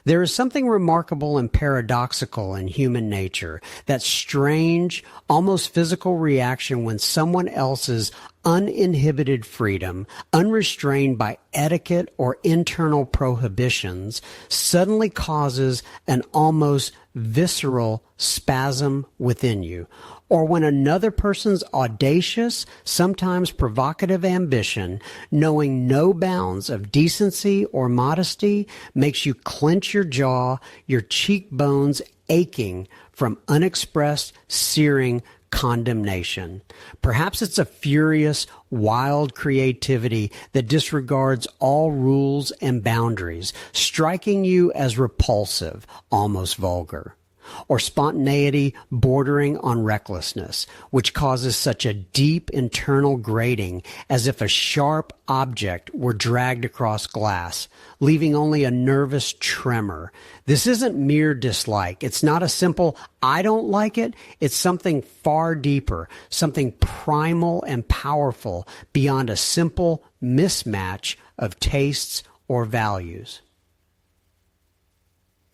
There is something remarkable and paradoxical in human nature, that strange, almost physical reaction when someone else's uninhibited freedom, unrestrained by etiquette or internal prohibitions, suddenly causes an almost visceral spasm within you. Or when another person's audacious, sometimes provocative ambition, knowing no bounds of decency or modesty, makes you clench your jaw, your cheekbones aching from unexpressed, searing condemnation. Perhaps it's a furious, wild creativity that disregards all rules and boundaries, striking you as repulsive, almost vulgar. Or spontaneity bordering on recklessness, which causes such a deep internal grating as if a sharp object were dragged across glass, leaving only a nervous tremor. This isn't mere dislike. It's not a simple, I don't like it. It's something far deeper, something primal and powerful beyond a simple mismatch of tastes or values.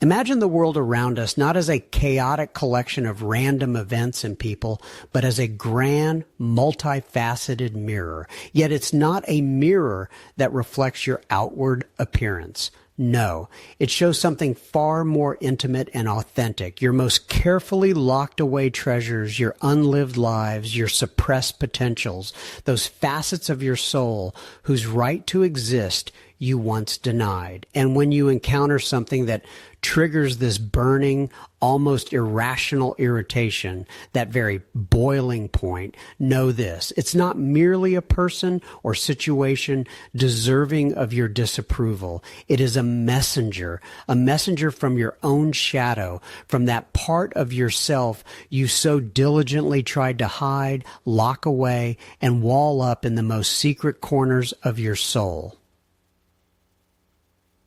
Imagine the world around us not as a chaotic collection of random events and people, but as a grand, multifaceted mirror. Yet it's not a mirror that reflects your outward appearance. No, it shows something far more intimate and authentic, your most carefully locked away treasures, your unlived lives, your suppressed potentials, those facets of your soul whose right to exist you once denied. And when you encounter something that triggers this burning, almost irrational irritation, that very boiling point, know this: it's not merely a person or situation deserving of your disapproval. It is a messenger from your own shadow, from that part of yourself you so diligently tried to hide, lock away, and wall up in the most secret corners of your soul.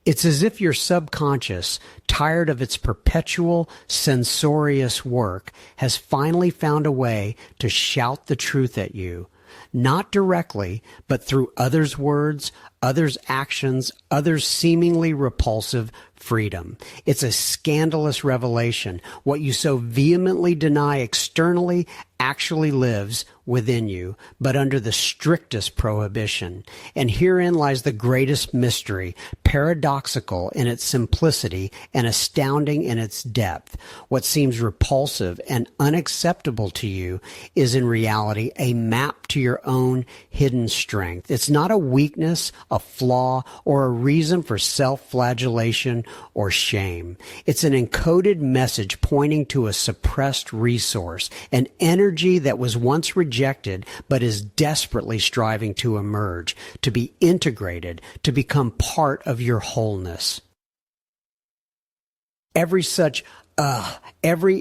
It's as if your subconscious, tired of its perpetual censorious work, has finally found a way to shout the truth at you, not directly, but through others' words, others' actions, others' seemingly repulsive freedom. It's a scandalous revelation. What you so vehemently deny externally actually lives within you, but under the strictest prohibition. And herein lies the greatest mystery, paradoxical in its simplicity and astounding in its depth. What seems repulsive and unacceptable to you is in reality a map to your own hidden strength. It's not a weakness, a flaw, or a reason for self-flagellation or shame. It's an encoded message pointing to a suppressed resource, an energy that was once rejected but is desperately striving to emerge, to be integrated, to become part of your wholeness. Every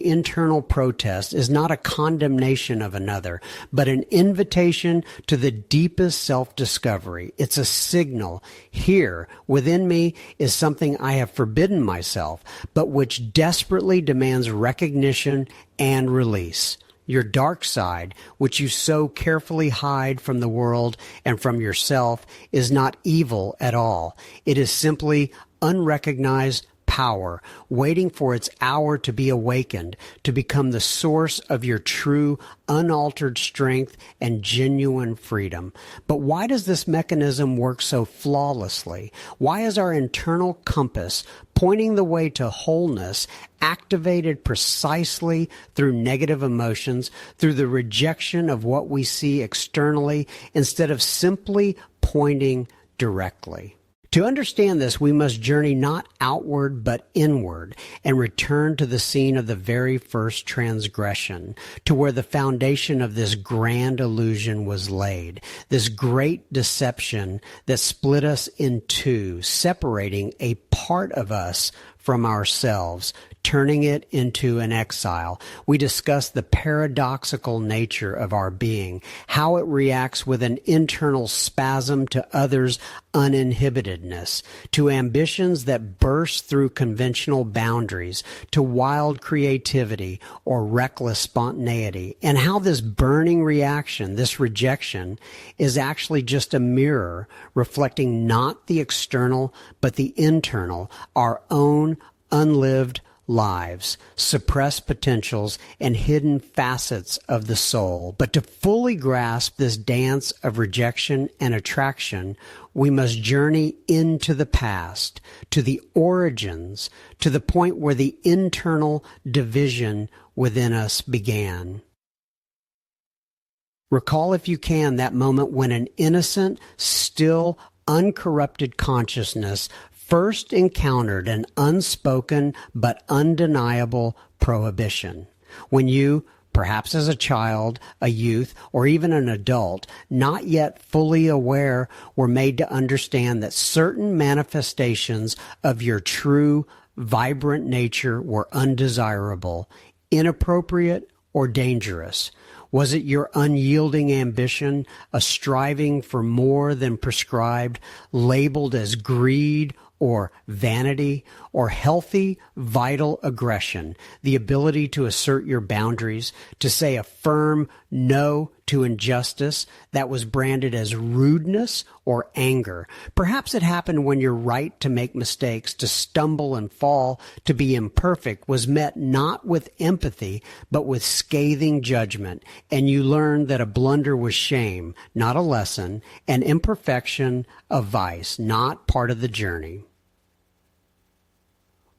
internal protest is not a condemnation of another, but an invitation to the deepest self-discovery. It's a signal. Here, within me, is something I have forbidden myself, but which desperately demands recognition and release. Your dark side, which you so carefully hide from the world and from yourself, is not evil at all. It is simply unrecognized power, waiting for its hour to be awakened, to become the source of your true, unaltered strength and genuine freedom. But why does this mechanism work so flawlessly? Why is our internal compass pointing the way to wholeness activated precisely through negative emotions, through the rejection of what we see externally, instead of simply pointing directly? To understand this, we must journey not outward but inward and return to the scene of the very first transgression, to where the foundation of this grand illusion was laid, this great deception that split us in two, separating a part of us from ourselves, turning it into an exile. We discuss the paradoxical nature of our being, how it reacts with an internal spasm to others' uninhibitedness, to ambitions that burst through conventional boundaries, to wild creativity or reckless spontaneity, and how this burning reaction, this rejection, is actually just a mirror reflecting not the external but the internal, our own unlived lives, suppressed potentials, and hidden facets of the soul. But to fully grasp this dance of rejection and attraction, we must journey into the past, to the origins, to the point where the internal division within us began. Recall, if you can, that moment when an innocent, still, uncorrupted consciousness first encountered an unspoken but undeniable prohibition. When you, perhaps as a child, a youth, or even an adult, not yet fully aware, were made to understand that certain manifestations of your true, vibrant nature were undesirable, inappropriate, or dangerous. Was it your unyielding ambition, a striving for more than prescribed, labeled as greed or vanity, or healthy, vital aggression, the ability to assert your boundaries, to say a firm no to injustice that was branded as rudeness or anger? Perhaps it happened when your right to make mistakes, to stumble and fall, to be imperfect was met not with empathy, but with scathing judgment, and you learned that a blunder was shame, not a lesson, and imperfection a vice, not part of the journey.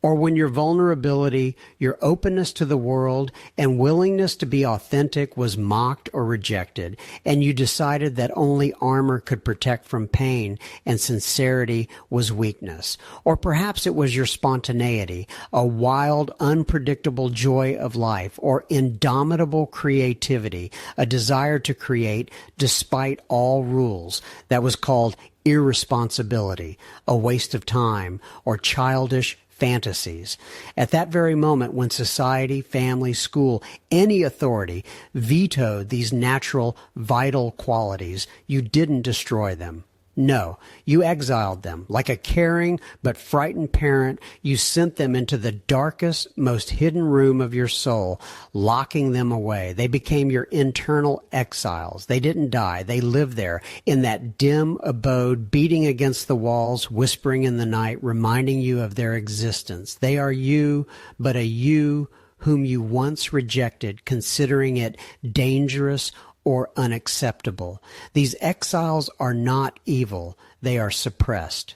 Or when your vulnerability, your openness to the world, and willingness to be authentic was mocked or rejected, and you decided that only armor could protect from pain and sincerity was weakness. Or perhaps it was your spontaneity, a wild, unpredictable joy of life, or indomitable creativity, a desire to create despite all rules, that was called irresponsibility, a waste of time, or childish fantasies. At that very moment when society, family, school, any authority vetoed these natural, vital qualities, you didn't destroy them. No, you exiled them. Like a caring but frightened parent, you sent them into the darkest, most hidden room of your soul, locking them away. They became your internal exiles. They didn't die. They lived there in that dim abode, beating against the walls, whispering in the night, reminding you of their existence. They are you, but a you whom you once rejected, considering it dangerous or unacceptable. These exiles are not evil, they are suppressed.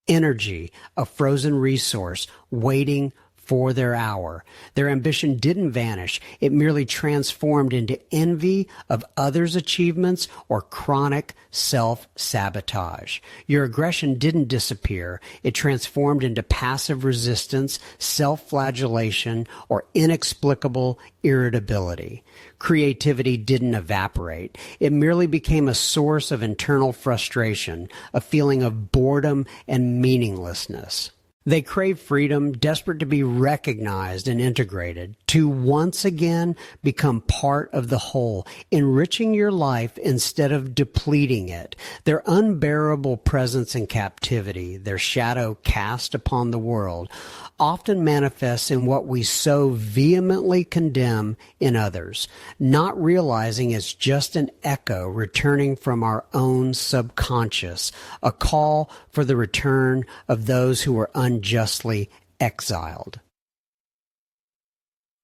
Energy, a frozen resource, waiting for their hour. Their ambition didn't vanish. It merely transformed into envy of others' achievements or chronic self-sabotage. Your aggression didn't disappear. It transformed into passive resistance, self-flagellation, or inexplicable irritability. Creativity didn't evaporate. It merely became a source of internal frustration, a feeling of boredom and meaninglessness. They crave freedom, desperate to be recognized and integrated, to once again become part of the whole, enriching your life instead of depleting it. Their unbearable presence in captivity, their shadow cast upon the world, often manifests in what we so vehemently condemn in others, not realizing it's just an echo returning from our own subconscious, a call for the return of those who were unjustly exiled.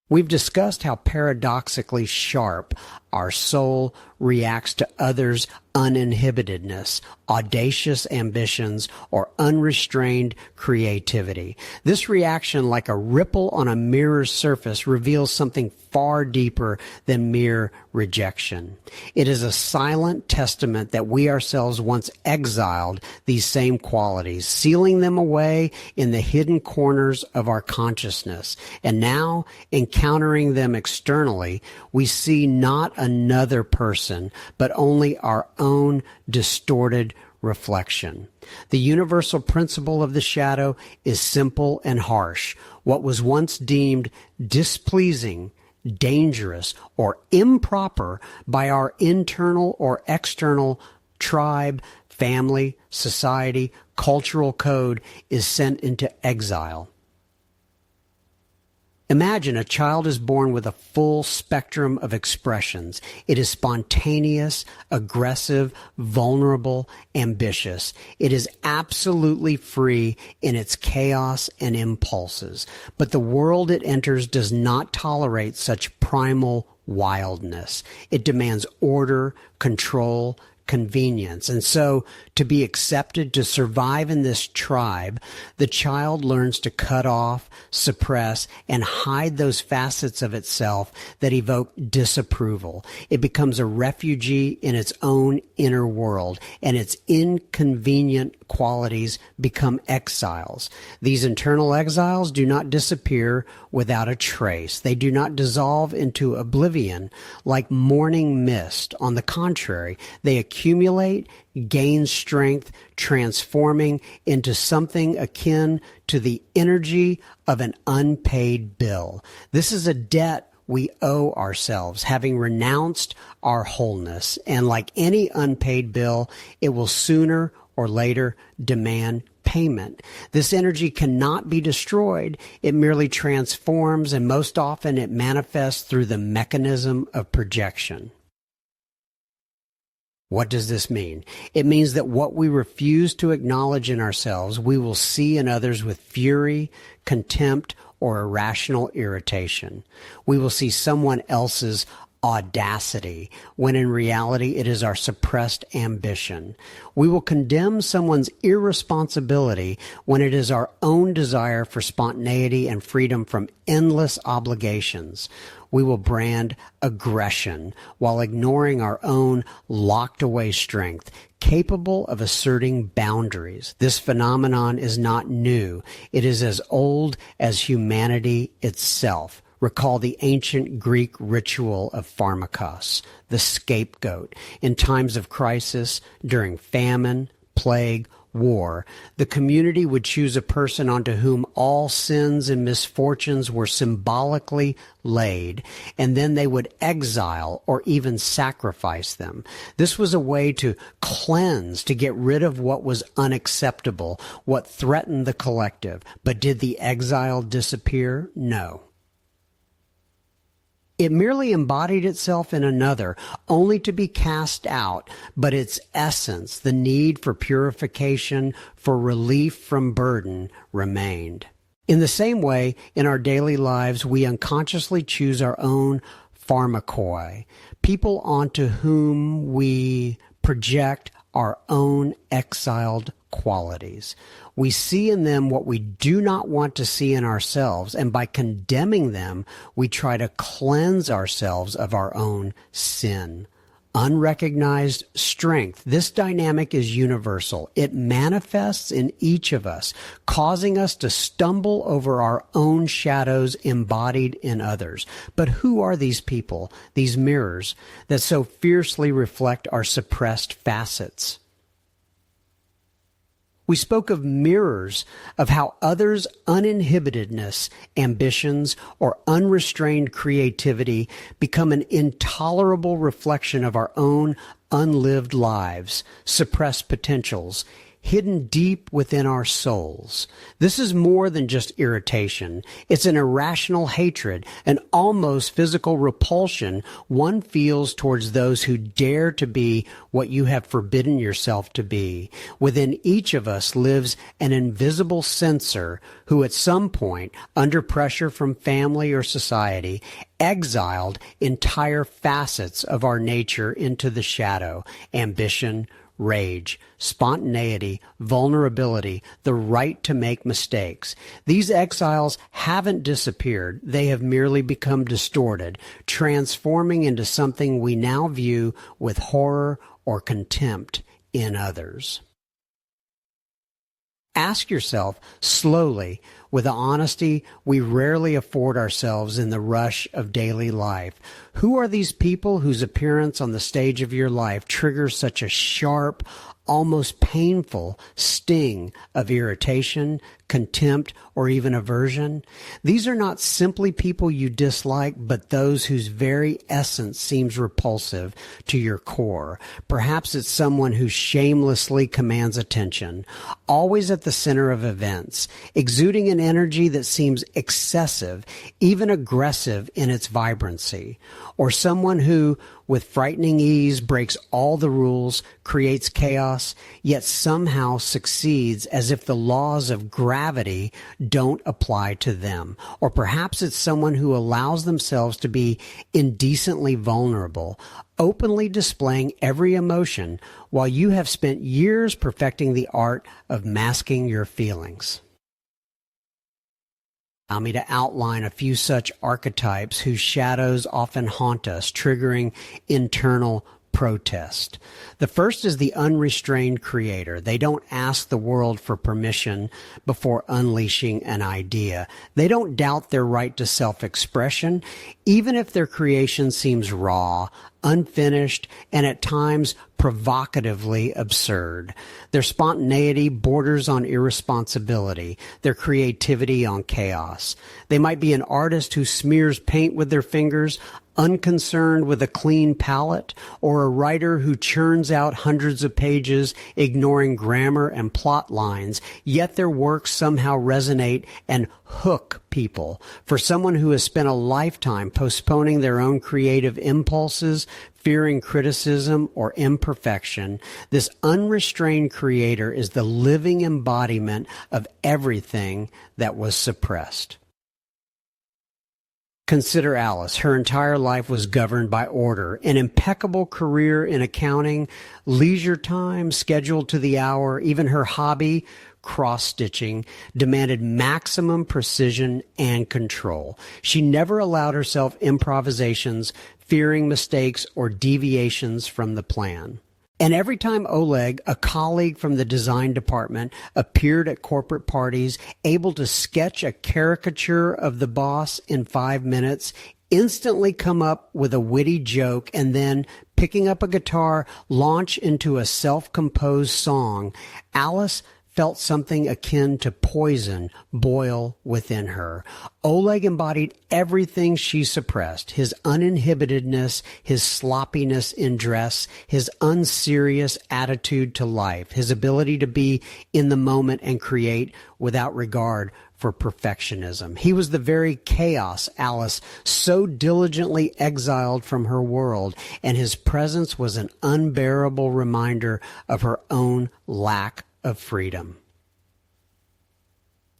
We've discussed how paradoxically sharp our soul reacts to others' uninhibitedness, audacious ambitions, or unrestrained creativity. This reaction, like a ripple on a mirror's surface, reveals something far deeper than mere rejection. It is a silent testament that we ourselves once exiled these same qualities, sealing them away in the hidden corners of our consciousness. And now, encountering them externally, we see not another person, but only our own distorted reflection. The universal principle of the shadow is simple and harsh. What was once deemed displeasing, dangerous, or improper by our internal or external tribe, family, society, cultural code is sent into exile. Imagine a child is born with a full spectrum of expressions. It is spontaneous, aggressive, vulnerable, ambitious. It is absolutely free in its chaos and impulses. But the world it enters does not tolerate such primal wildness. It demands order, control, convenience. And so, to be accepted, to survive in this tribe, the child learns to cut off, suppress, and hide those facets of itself that evoke disapproval. It becomes a refugee in its own inner world, and its inconvenient qualities become exiles. These internal exiles do not disappear without a trace. They do not dissolve into oblivion like morning mist. On the contrary, they accumulate, gain strength, transforming into something akin to the energy of an unpaid bill. This is a debt we owe ourselves, having renounced our wholeness. And like any unpaid bill, it will sooner or later demand payment. This energy cannot be destroyed. It merely transforms, and most often it manifests through the mechanism of projection. What does this mean? It means that what we refuse to acknowledge in ourselves, we will see in others with fury, contempt, or irrational irritation. We will see someone else's audacity, when in reality it is our suppressed ambition. We will condemn someone's irresponsibility when it is our own desire for spontaneity and freedom from endless obligations. We will brand aggression while ignoring our own locked-away strength, capable of asserting boundaries. This phenomenon is not new. It is as old as humanity itself. Recall the ancient Greek ritual of pharmakos, the scapegoat. In times of crisis, during famine, plague, war, the community would choose a person onto whom all sins and misfortunes were symbolically laid, and then they would exile or even sacrifice them. This was a way to cleanse, to get rid of what was unacceptable, what threatened the collective. But did the exile disappear? No. It merely embodied itself in another, only to be cast out, but its essence, the need for purification, for relief from burden, remained. In the same way, in our daily lives, we unconsciously choose our own pharmakoi, people onto whom we project our own exiled qualities. We see in them what we do not want to see in ourselves, and by condemning them, we try to cleanse ourselves of our own sin. Unrecognized strength. This dynamic is universal. It manifests in each of us, causing us to stumble over our own shadows embodied in others. But who are these people, these mirrors, that so fiercely reflect our suppressed facets? We spoke of mirrors, of how others' uninhibitedness, ambitions, or unrestrained creativity become an intolerable reflection of our own unlived lives, suppressed potentials, hidden deep within our souls. This is more than just irritation. It's an irrational hatred, an almost physical repulsion one feels towards those who dare to be what you have forbidden yourself to be. Within each of us lives an invisible censor who at some point, under pressure from family or society, exiled entire facets of our nature into the shadow: ambition, rage, spontaneity, vulnerability, the right to make mistakes. These exiles haven't disappeared. They have merely become distorted, transforming into something we now view with horror or contempt in others. Ask yourself slowly, with the honesty we rarely afford ourselves in the rush of daily life, who are these people whose appearance on the stage of your life triggers such a sharp, almost painful sting of irritation, contempt, or even aversion. These are not simply people you dislike, but those whose very essence seems repulsive to your core. Perhaps it's someone who shamelessly commands attention, always at the center of events, exuding an energy that seems excessive, even aggressive in its vibrancy. Or someone who, with frightening ease, breaks all the rules, creates chaos, yet somehow succeeds as if the laws of gravity don't apply to them. Or perhaps it's someone who allows themselves to be indecently vulnerable, openly displaying every emotion, while you have spent years perfecting the art of masking your feelings. Allow me to outline a few such archetypes whose shadows often haunt us, triggering internal protest. The first is the unrestrained creator. They don't ask the world for permission before unleashing an idea. They don't doubt their right to self-expression, even if their creation seems raw, unfinished, and at times provocatively absurd. Their spontaneity borders on irresponsibility, their creativity on chaos. They might be an artist who smears paint with their fingers, unconcerned with a clean palette, or a writer who churns out hundreds of pages, ignoring grammar and plot lines, yet their works somehow resonate and hook people. For someone who has spent a lifetime postponing their own creative impulses, fearing criticism or imperfection, this unrestrained creator is the living embodiment of everything that was suppressed. Consider Alice. Her entire life was governed by order. An impeccable career in accounting, leisure time scheduled to the hour, even her hobby, cross-stitching, demanded maximum precision and control. She never allowed herself improvisations, fearing mistakes or deviations from the plan. And every time Oleg, a colleague from the design department, appeared at corporate parties, able to sketch a caricature of the boss in 5 minutes, instantly come up with a witty joke, and then, picking up a guitar, launch into a self-composed song, Alice felt something akin to poison boil within her. Oleg embodied everything she suppressed: his uninhibitedness, his sloppiness in dress, his unserious attitude to life, his ability to be in the moment and create without regard for perfectionism. He was the very chaos Alice so diligently exiled from her world, and his presence was an unbearable reminder of her own lack of freedom.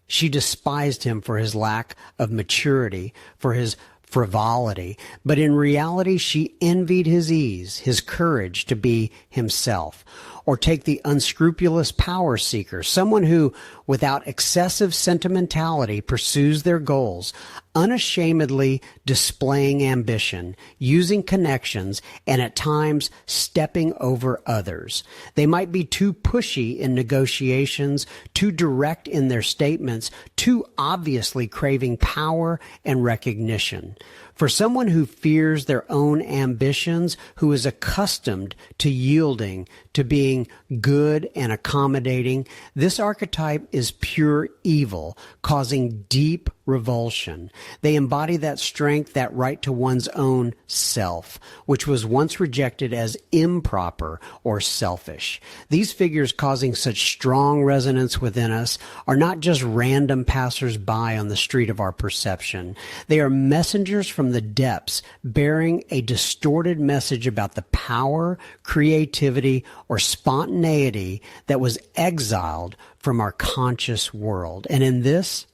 She despised him for his lack of maturity, for his frivolity, but in reality she envied his ease, his courage to be himself. Or take the unscrupulous power-seeker, someone who, without excessive sentimentality, pursues their goals, unashamedly displaying ambition, using connections, and at times stepping over others. They might be too pushy in negotiations, too direct in their statements, too obviously craving power and recognition. For someone who fears their own ambitions, who is accustomed to yielding, to being good and accommodating, this archetype is pure evil, causing deep revulsion. They embody that strength, that right to one's own self, which was once rejected as improper or selfish. These figures causing such strong resonance within us are not just random passers-by on the street of our perception. They are messengers from the depths, bearing a distorted message about the power, creativity, or spontaneity that was exiled from our conscious world. And in this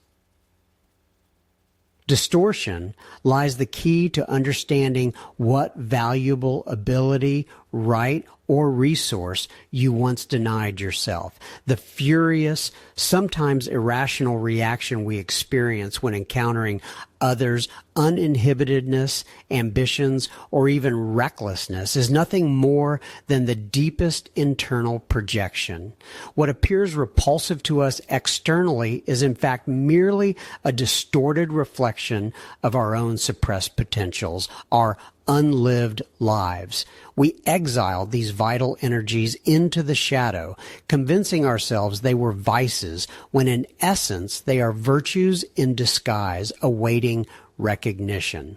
distortion lies the key to understanding what valuable ability, right, or resource you once denied yourself. The furious, sometimes irrational reaction we experience when encountering others' uninhibitedness, ambitions, or even recklessness is nothing more than the deepest internal projection. What appears repulsive to us externally is in fact merely a distorted reflection of our own suppressed potentials, our unlived lives. We exiled these vital energies into the shadow, convincing ourselves they were vices, when in essence they are virtues in disguise, awaiting recognition.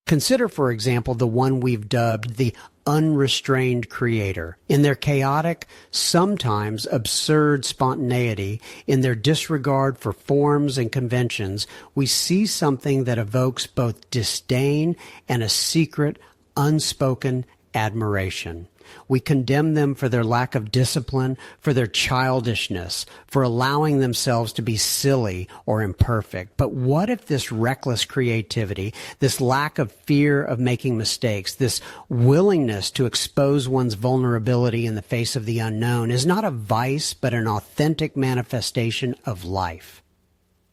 Consider, for example, the one we've dubbed the unrestrained creator. In their chaotic, sometimes absurd spontaneity, in their disregard for forms and conventions, we see something that evokes both disdain and a secret, unspoken admiration. We condemn them for their lack of discipline, for their childishness, for allowing themselves to be silly or imperfect. But what if this reckless creativity, this lack of fear of making mistakes, this willingness to expose one's vulnerability in the face of the unknown is not a vice, but an authentic manifestation of life?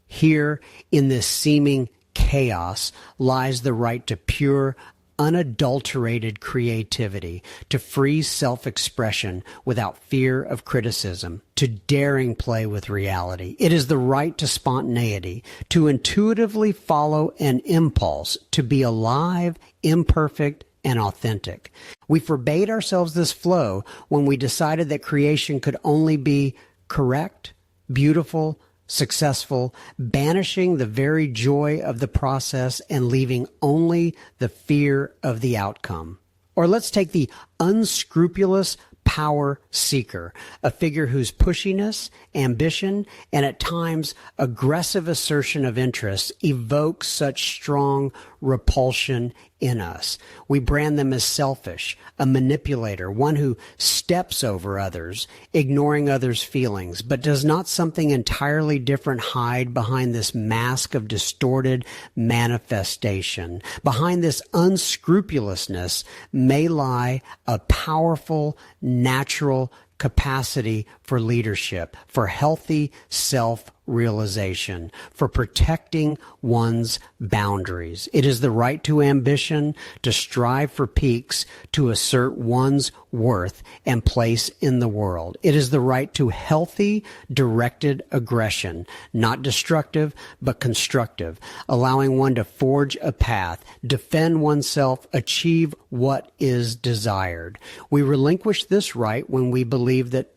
Here, in this seeming chaos, lies the right to pure, unadulterated creativity, to free self-expression without fear of criticism, to daring play with reality. It is the right to spontaneity, to intuitively follow an impulse, to be alive, imperfect, and authentic. We forbade ourselves this flow when we decided that creation could only be correct, beautiful, successful, banishing the very joy of the process and leaving only the fear of the outcome. Or let's take the unscrupulous power-seeker, a figure whose pushiness, ambition, and at times aggressive assertion of interest evokes such strong repulsion in us. We brand them as selfish, a manipulator, one who steps over others, ignoring others' feelings. But does not something entirely different hide behind this mask of distorted manifestation? Behind this unscrupulousness may lie a powerful, natural capacity for leadership, for healthy self-realization, for protecting one's boundaries. It is the right to ambition, to strive for peaks, to assert one's worth and place in the world. It is the right to healthy, directed aggression, not destructive, but constructive, allowing one to forge a path, defend oneself, achieve what is desired. We relinquish this right when we believe that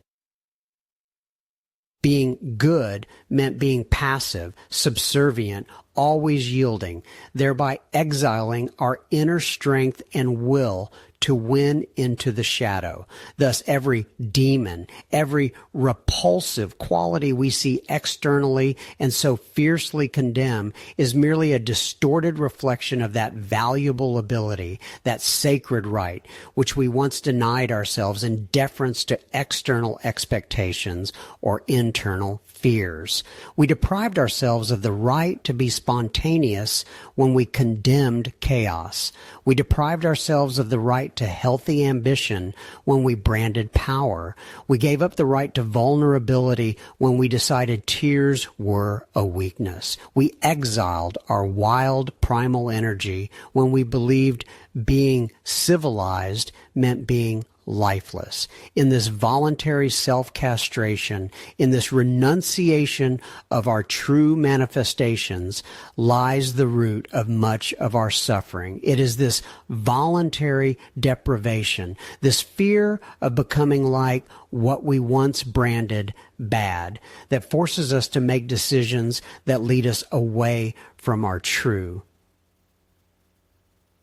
being good meant being passive, subservient, always yielding, thereby exiling our inner strength and will to win into the shadow. Thus, every demon, every repulsive quality we see externally and so fiercely condemn is merely a distorted reflection of that valuable ability, that sacred right, which we once denied ourselves in deference to external expectations or internal fears. We deprived ourselves of the right to be spontaneous when we condemned chaos. We deprived ourselves of the right to healthy ambition when we branded power. We gave up the right to vulnerability when we decided tears were a weakness. We exiled our wild primal energy when we believed being civilized meant being lifeless. In this voluntary self-castration, in this renunciation of our true manifestations, lies the root of much of our suffering. It is this voluntary deprivation, this fear of becoming like what we once branded bad, that forces us to make decisions that lead us away from our true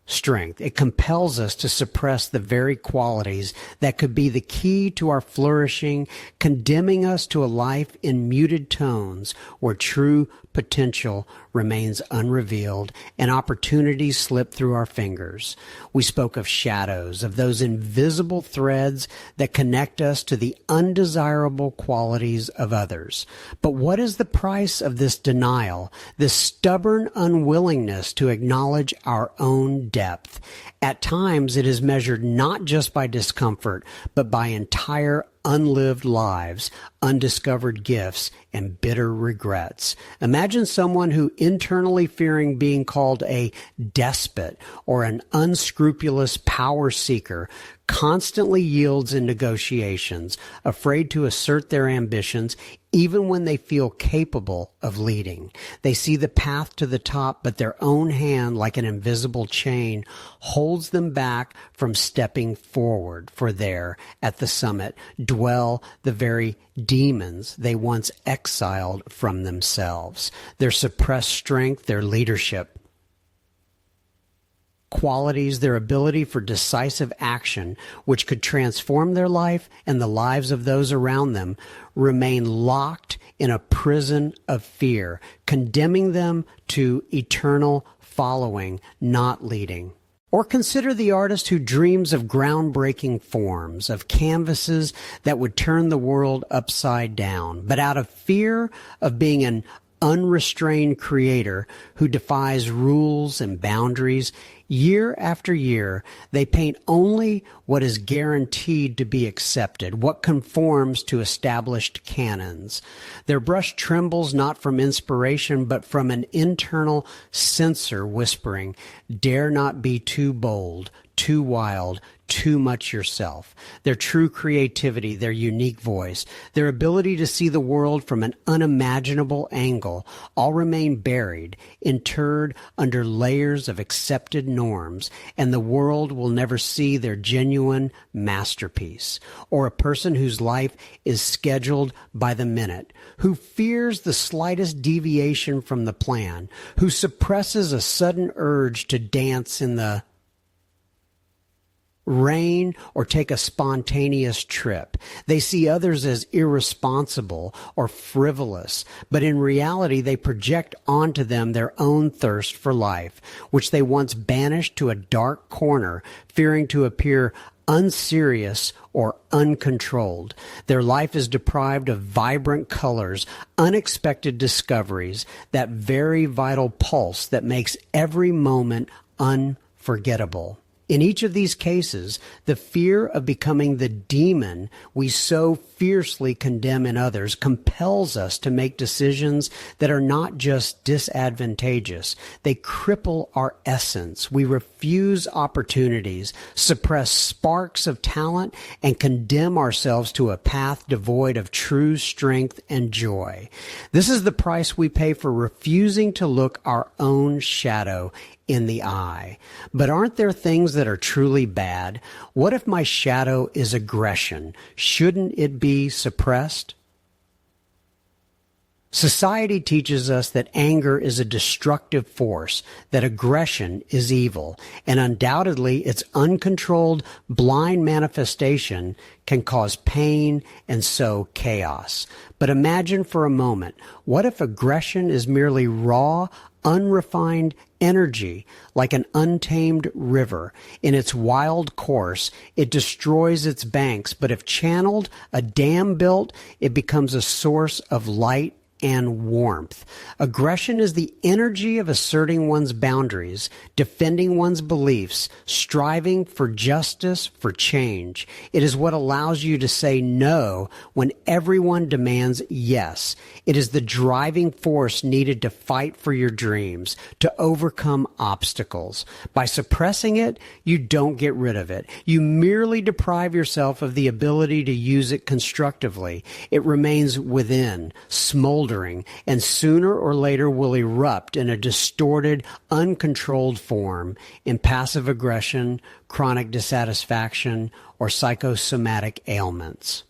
strength. It compels us to suppress the very qualities that could be the key to our flourishing, condemning us to a life in muted tones where true potential remains unrevealed and opportunities slip through our fingers. We spoke of shadows, of those invisible threads that connect us to the undesirable qualities of others. But what is the price of this denial, this stubborn unwillingness to acknowledge our own depth? At times it is measured not just by discomfort, but by entire unlived lives, undiscovered gifts, and bitter regrets. Imagine someone who, internally fearing being called a despot or an unscrupulous power-seeker, constantly yields in negotiations, afraid to assert their ambitions, even when they feel capable of leading. They see the path to the top, but their own hand, like an invisible chain, holds them back from stepping forward, for there, at the summit, dwell the very demons they once exiled from themselves, their suppressed strength, their leadership qualities, their ability for decisive action, which could transform their life and the lives of those around them, remain locked in a prison of fear, condemning them to eternal following, not leading. Or consider the artist who dreams of groundbreaking forms, of canvases that would turn the world upside down, but out of fear of being an unrestrained creator who defies rules and boundaries, year after year, they paint only what is guaranteed to be accepted, what conforms to established canons. Their brush trembles not from inspiration, but from an internal censor whispering, "Dare not be too bold, too wild, too much yourself." Their true creativity, their unique voice, their ability to see the world from an unimaginable angle, all remain buried, interred under layers of accepted norms, and the world will never see their genuine masterpiece. Or a person whose life is scheduled by the minute, who fears the slightest deviation from the plan, who suppresses a sudden urge to dance in the rain or take a spontaneous trip. They see others as irresponsible or frivolous, but in reality they project onto them their own thirst for life, which they once banished to a dark corner, fearing to appear unserious or uncontrolled. Their life is deprived of vibrant colors, unexpected discoveries, that very vital pulse that makes every moment unforgettable. In each of these cases, the fear of becoming the demon we so fiercely condemn in others compels us to make decisions that are not just disadvantageous. They cripple our essence. We refuse opportunities, suppress sparks of talent, and condemn ourselves to a path devoid of true strength and joy. This is the price we pay for refusing to look our own shadow in the eye. But aren't there things that are truly bad? What if my shadow is aggression? Shouldn't it be suppressed? Society teaches us that anger is a destructive force, that aggression is evil, and undoubtedly its uncontrolled, blind manifestation can cause pain and sow chaos. But imagine for a moment, what if aggression is merely raw, unrefined energy, like an untamed river? In its wild course, it destroys its banks, but if channeled, a dam built, it becomes a source of light and warmth. Aggression is the energy of asserting one's boundaries, defending one's beliefs, striving for justice, for change. It is what allows you to say no when everyone demands yes. It is the driving force needed to fight for your dreams, to overcome obstacles. By suppressing it, you don't get rid of it. You merely deprive yourself of the ability to use it constructively. It remains within, smoldering, and sooner or later will erupt in a distorted, uncontrolled form in passive aggression, chronic dissatisfaction, or psychosomatic ailments.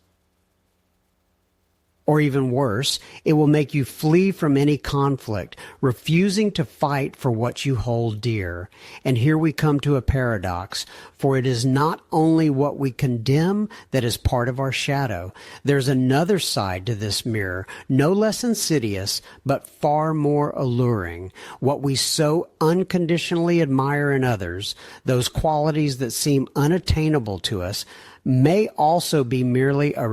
Or even worse, it will make you flee from any conflict, refusing to fight for what you hold dear. And here we come to a paradox, for it is not only what we condemn that is part of our shadow. There's another side to this mirror, no less insidious, but far more alluring. What we so unconditionally admire in others, those qualities that seem unattainable to us, may also be merely a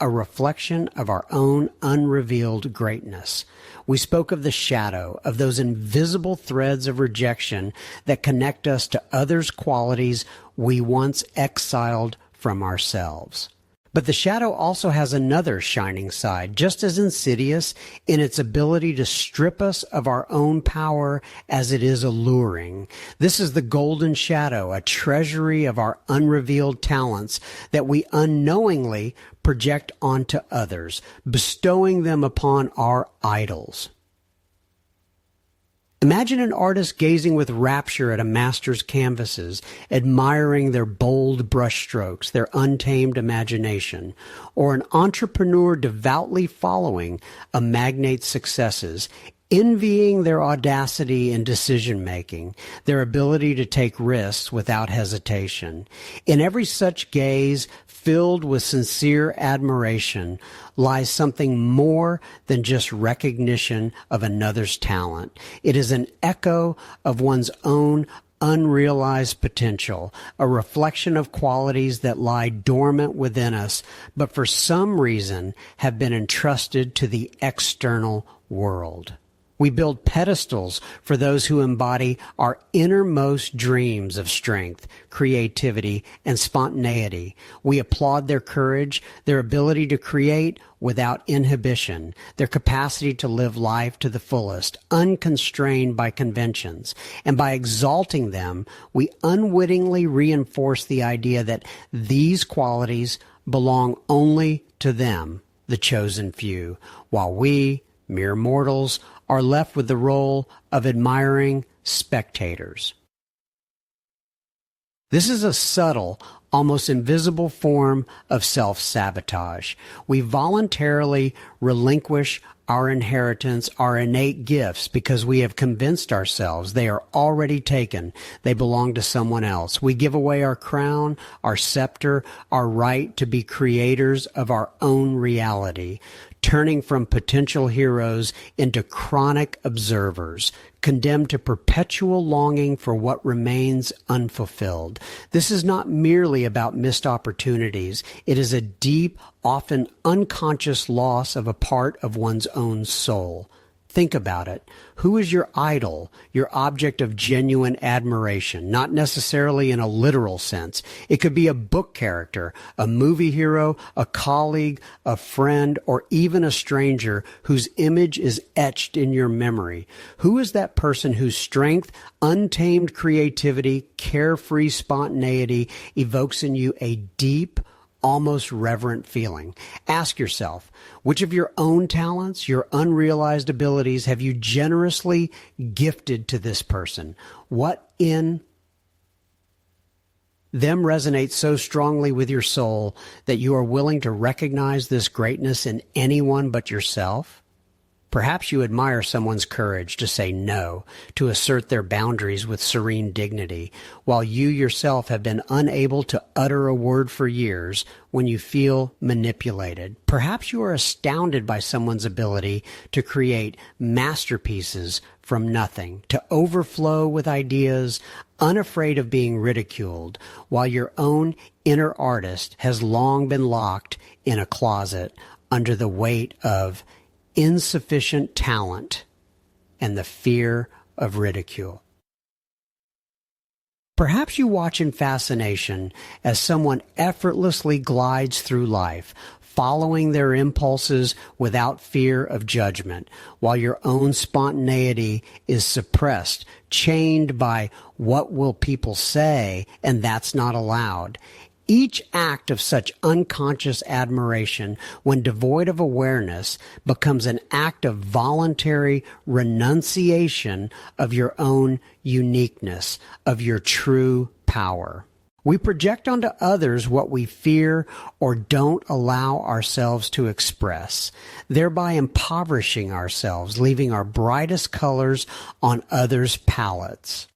reflection of our own unrevealed greatness. We spoke of the shadow, of those invisible threads of rejection that connect us to others' qualities we once exiled from ourselves. But the shadow also has another shining side, just as insidious in its ability to strip us of our own power as it is alluring. This is the golden shadow, a treasury of our unrevealed talents that we unknowingly project onto others, bestowing them upon our idols. Imagine an artist gazing with rapture at a master's canvases, admiring their bold brushstrokes, their untamed imagination, or an entrepreneur devoutly following a magnate's successes, envying their audacity in decision-making, their ability to take risks without hesitation. In every such gaze, filled with sincere admiration, lies something more than just recognition of another's talent. It is an echo of one's own unrealized potential, a reflection of qualities that lie dormant within us, but for some reason have been entrusted to the external world. We build pedestals for those who embody our innermost dreams of strength, creativity, and spontaneity. We applaud their courage, their ability to create without inhibition, their capacity to live life to the fullest, unconstrained by conventions. And by exalting them, we unwittingly reinforce the idea that these qualities belong only to them, the chosen few, while we, mere mortals, are left with the role of admiring spectators. This is a subtle, almost invisible form of self-sabotage. We voluntarily relinquish our inheritance, our innate gifts, because we have convinced ourselves they are already taken. They belong to someone else. We give away our crown, our scepter, our right to be creators of our own reality, turning from potential heroes into chronic observers, condemned to perpetual longing for what remains unfulfilled. This is not merely about missed opportunities. It is a deep, often unconscious loss of a part of one's own soul. Think about it. Who is your idol, your object of genuine admiration? Not necessarily in a literal sense. It could be a book character, a movie hero, a colleague, a friend, or even a stranger whose image is etched in your memory. Who is that person whose strength, untamed creativity, carefree spontaneity evokes in you a deep, almost reverent feeling? Ask yourself, which of your own talents, your unrealized abilities have you generously gifted to this person? What in them resonates so strongly with your soul that you are willing to recognize this greatness in anyone but yourself? Perhaps you admire someone's courage to say no, to assert their boundaries with serene dignity, while you yourself have been unable to utter a word for years when you feel manipulated. Perhaps you are astounded by someone's ability to create masterpieces from nothing, to overflow with ideas, unafraid of being ridiculed, while your own inner artist has long been locked in a closet under the weight of insufficient talent and the fear of ridicule. Perhaps you watch in fascination as someone effortlessly glides through life, following their impulses without fear of judgment, while your own spontaneity is suppressed, chained by what will people say, and that's not allowed. Each act of such unconscious admiration, when devoid of awareness, becomes an act of voluntary renunciation of your own uniqueness, of your true power. We project onto others what we fear or don't allow ourselves to express, thereby impoverishing ourselves, leaving our brightest colors on others' palettes.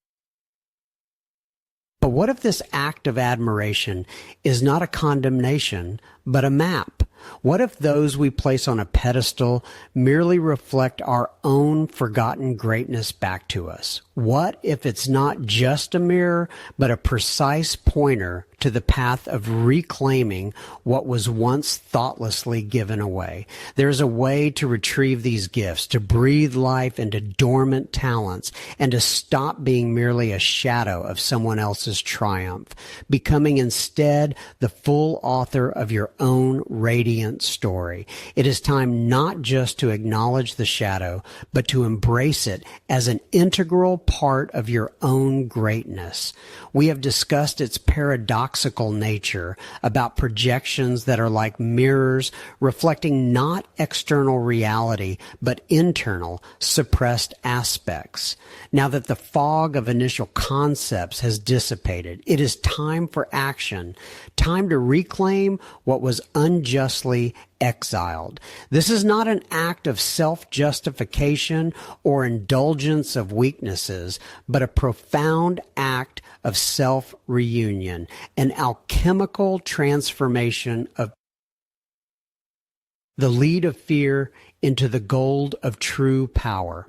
But what if this act of admiration is not a condemnation, but a map? What if those we place on a pedestal merely reflect our own forgotten greatness back to us? What if it's not just a mirror, but a precise pointer to the path of reclaiming what was once thoughtlessly given away. There's a way to retrieve these gifts, to breathe life into dormant talents, and to stop being merely a shadow of someone else's triumph, becoming instead the full author of your own radiant story. It is time not just to acknowledge the shadow, but to embrace it as an integral part of your own greatness. We have discussed its paradoxical nature about projections that are like mirrors reflecting not external reality, but internal, suppressed aspects. Now that the fog of initial concepts has dissipated, it is time for action, time to reclaim what was unjustly exiled. This is not an act of self-justification or indulgence of weaknesses, but a profound act of self-reunion, an alchemical transformation of the lead of fear into the gold of true power.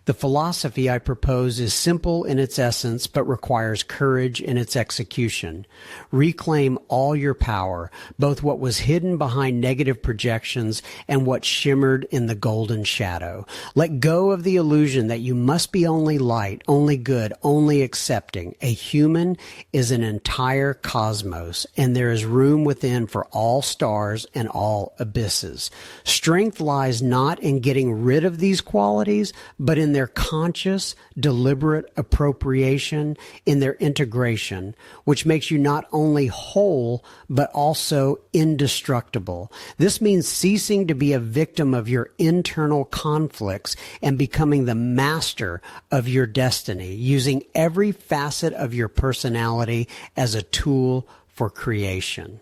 The philosophy I propose is simple in its essence, but requires courage in its execution. Reclaim all your power, both what was hidden behind negative projections and what shimmered in the golden shadow. Let go of the illusion that you must be only light, only good, only accepting. A human is an entire cosmos, and there is room within for all stars and all abysses. Strength lies not in getting rid of these qualities, but in their conscious, deliberate appropriation, in their integration, which makes you not only whole, but also indestructible. This means ceasing to be a victim of your internal conflicts and becoming the master of your destiny, using every facet of your personality as a tool for creation.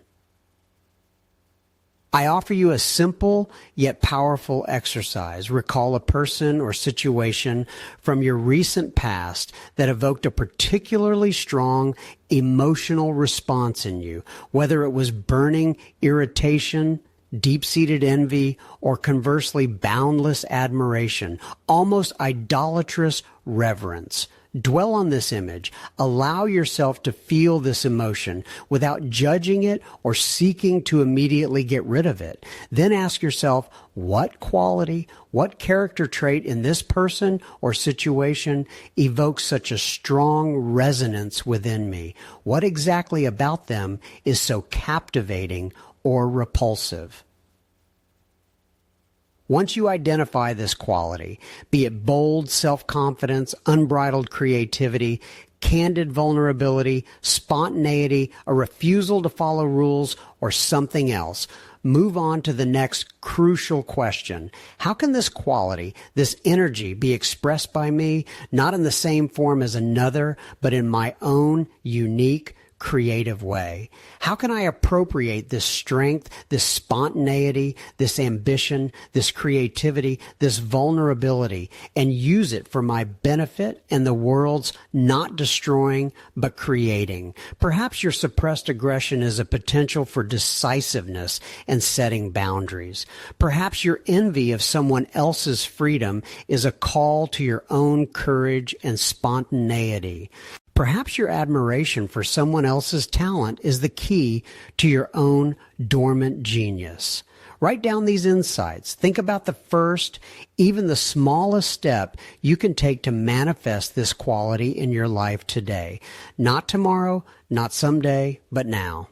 I offer you a simple yet powerful exercise. Recall a person or situation from your recent past that evoked a particularly strong emotional response in you, whether it was burning irritation, deep-seated envy, or conversely boundless admiration, almost idolatrous reverence. Dwell on this image. Allow yourself to feel this emotion without judging it or seeking to immediately get rid of it. Then ask yourself, what quality, what character trait in this person or situation evokes such a strong resonance within me? What exactly about them is so captivating or repulsive? Once you identify this quality, be it bold self-confidence, unbridled creativity, candid vulnerability, spontaneity, a refusal to follow rules, or something else, move on to the next crucial question. How can this quality, this energy, be expressed by me, not in the same form as another, but in my own unique, creative way? How can I appropriate this strength, this spontaneity, this ambition, this creativity, this vulnerability, and use it for my benefit and the world's, not destroying, but creating? Perhaps your suppressed aggression is a potential for decisiveness and setting boundaries. Perhaps your envy of someone else's freedom is a call to your own courage and spontaneity. Perhaps your admiration for someone else's talent is the key to your own dormant genius. Write down these insights. Think about the first, even the smallest step you can take to manifest this quality in your life today. Not tomorrow, not someday, but now.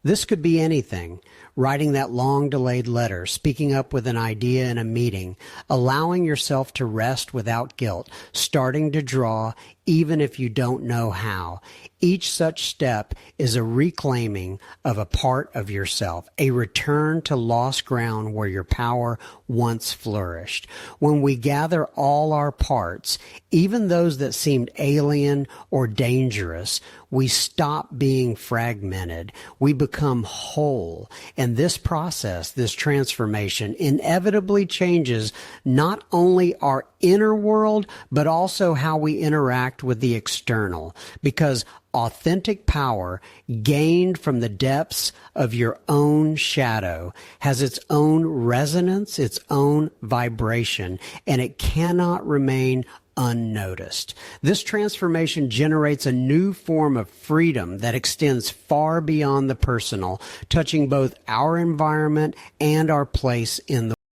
This could be anything. Writing that long-delayed letter, speaking up with an idea in a meeting, allowing yourself to rest without guilt, starting to draw even if you don't know how. Each such step is a reclaiming of a part of yourself, a return to lost ground where your power once flourished. When we gather all our parts, even those that seemed alien or dangerous, we stop being fragmented. We become whole. And this process, this transformation, inevitably changes not only our inner world, but also how we interact with the external. Because authentic power gained from the depths of your own shadow has its own resonance, its own vibration, and it cannot remain unnoticed. This transformation generates a new form of freedom that extends far beyond the personal, touching both our environment and our place in the